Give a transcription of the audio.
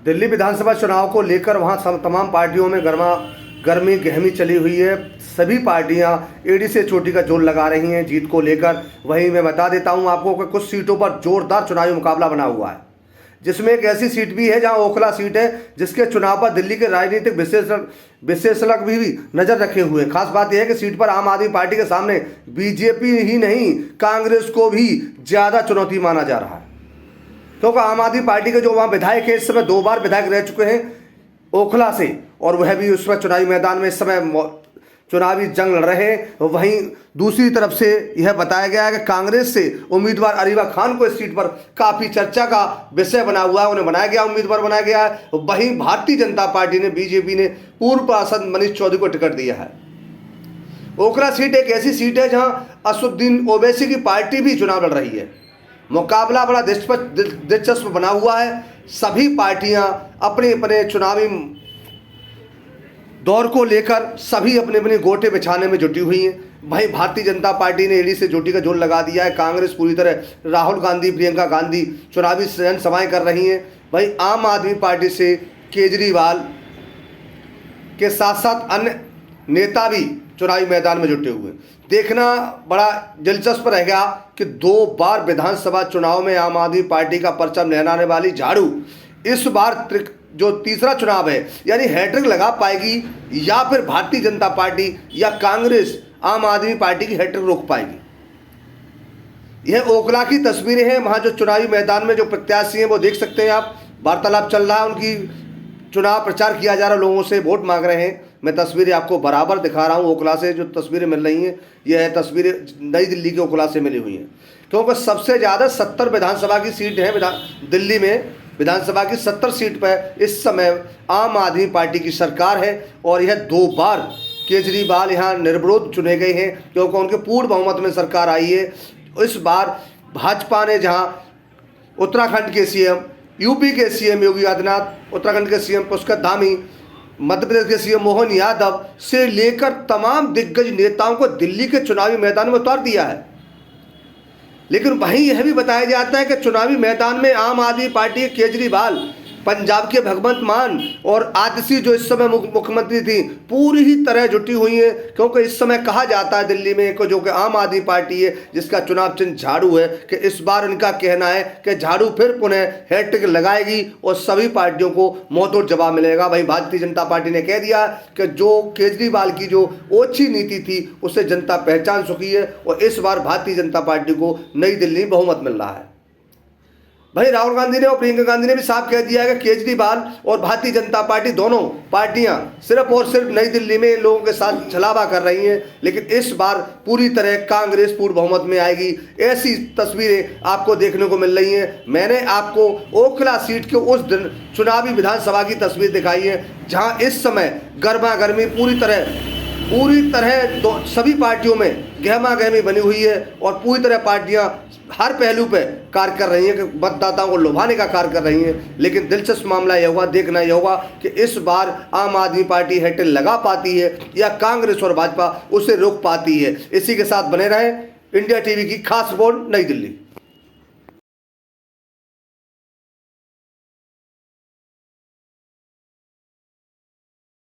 दिल्ली विधानसभा चुनाव को लेकर वहां तमाम पार्टियों में गर्मी गहमी चली हुई है। सभी पार्टियां एड़ी से चोटी का जोर लगा रही हैं जीत को लेकर। वहीं मैं बता देता हूं आपको कि कुछ सीटों पर जोरदार चुनावी मुकाबला बना हुआ है, जिसमें एक ऐसी सीट भी है जहां ओखला सीट है, जिसके चुनाव पर दिल्ली के राजनीतिक विश्लेषक भी नजर रखे हुए हैं। खास बात यह है कि सीट पर आम आदमी पार्टी के सामने बीजेपी ही नहीं, कांग्रेस को भी ज्यादा चुनौती माना जा रहा है, क्योंकि आम आदमी पार्टी के जो वहाँ विधायक है, इस समय 2 बार विधायक रह चुके हैं ओखला से, और वह भी उस वक्त चुनावी मैदान में इस समय चुनावी जंग लड़ रहे हैं। वहीं दूसरी तरफ से यह बताया गया है कि कांग्रेस से उम्मीदवार अरीबा खान को इस सीट पर काफ़ी चर्चा का विषय बना हुआ है, उन्हें बनाया गया, उम्मीदवार बनाया गया है। वहीं भारतीय जनता पार्टी ने, बीजेपी ने पूर्व पार्षद मनीष चौधरी को टिकट दिया है। ओखला सीट एक ऐसी सीट है जहां असदुद्दीन ओवैसी की पार्टी भी चुनाव लड़ रही है। मुकाबला बड़ा दिलचस्प बना हुआ है। सभी पार्टियां अपने अपने चुनावी दौर को लेकर सभी अपने अपने गोटे बिछाने में जुटी हुई हैं। वहीं भारतीय जनता पार्टी ने एड़ी से चोटी का जोर लगा दिया है। कांग्रेस पूरी तरह, राहुल गांधी, प्रियंका गांधी चुनावी जनसभाएं कर रही हैं। वहीं आम आदमी पार्टी से केजरीवाल के साथ साथ अन्य नेता भी चुनावी मैदान में जुटे हुए। देखना बड़ा दिलचस्प रहेगा कि 2 बार विधानसभा चुनाव में आम आदमी पार्टी का परचम लहराने वाली झाड़ू इस बार जो तीसरा चुनाव है यानी हैट्रिक लगा पाएगी, या फिर भारतीय जनता पार्टी या कांग्रेस आम आदमी पार्टी की हैट्रिक रोक पाएगी। यह ओखला की तस्वीरें हैं। वहां जो चुनावी मैदान में जो प्रत्याशी हैं वो देख सकते हैं आप, वार्तालाप चल रहा है, उनकी चुनाव प्रचार किया जा रहा है, लोगों से वोट मांग रहे हैं। मैं तस्वीरें आपको बराबर दिखा रहा हूं। ओखला से जो तस्वीरें मिल रही हैं, यह तस्वीरें नई दिल्ली के ओखला से मिली हुई हैं, क्योंकि सबसे ज़्यादा 70 विधानसभा की सीट है दिल्ली में। विधानसभा की 70 सीट पर इस समय आम आदमी पार्टी की सरकार है, और यह 2 बार केजरीवाल यहाँ निर्विरोध चुने गए हैं, क्योंकि उनके पूर्ण बहुमत में सरकार आई है। इस बार भाजपा ने जहाँ उत्तराखंड के सीएम, यूपी के सीएम योगी आदित्यनाथ, उत्तराखंड के सीएम पुष्कर धामी, मध्य प्रदेश के सीएम मोहन यादव से लेकर तमाम दिग्गज नेताओं को दिल्ली के चुनावी मैदान में उतार दिया है। लेकिन वहीं यह भी बताया जाता है कि चुनावी मैदान में आम आदमी पार्टी के केजरीवाल, पंजाब के भगवंत मान और आतिशी जो इस समय मुख्यमंत्री थी, पूरी ही तरह जुटी हुई है, क्योंकि इस समय कहा जाता है दिल्ली में जो कि आम आदमी पार्टी है जिसका चुनाव चिन्ह झाड़ू है, कि इस बार इनका कहना है कि झाड़ू फिर पुनः हैट्रिक लगाएगी और सभी पार्टियों को मुंहतोड़ जवाब मिलेगा। वहीं भारतीय जनता पार्टी ने कह दिया कि जो केजरीवाल की जो ओछी नीति थी उसे जनता पहचान चुकी है, और इस बार भारतीय जनता पार्टी को नई दिल्ली में बहुमत मिल रहा है। भाई राहुल गांधी ने और प्रियंका गांधी ने भी साफ कह दिया है कि केजरीवाल और भारतीय जनता पार्टी दोनों पार्टियां सिर्फ और सिर्फ नई दिल्ली में लोगों के साथ छलावा कर रही हैं, लेकिन इस बार पूरी तरह कांग्रेस पूर्ण बहुमत में आएगी। ऐसी तस्वीरें आपको देखने को मिल रही हैं। मैंने आपको ओखला सीट के उस दिन चुनावी विधानसभा की तस्वीर दिखाई है, जहाँ इस समय गर्मा गर्मी पूरी तरह सभी पार्टियों में गहमा गहमी बनी हुई है, और पूरी तरह पार्टियां हर पहलू पे कार्य कर रही हैं कि मतदाताओं को लुभाने का कार्य कर रही हैं। लेकिन दिलचस्प मामला यह होगा, देखना यह होगा कि इस बार आम आदमी पार्टी हैट्रिक लगा पाती है या कांग्रेस और भाजपा उसे रोक पाती है। इसी के साथ बने रहें। इंडिया टीवी की खास रिपोर्ट, नई दिल्ली।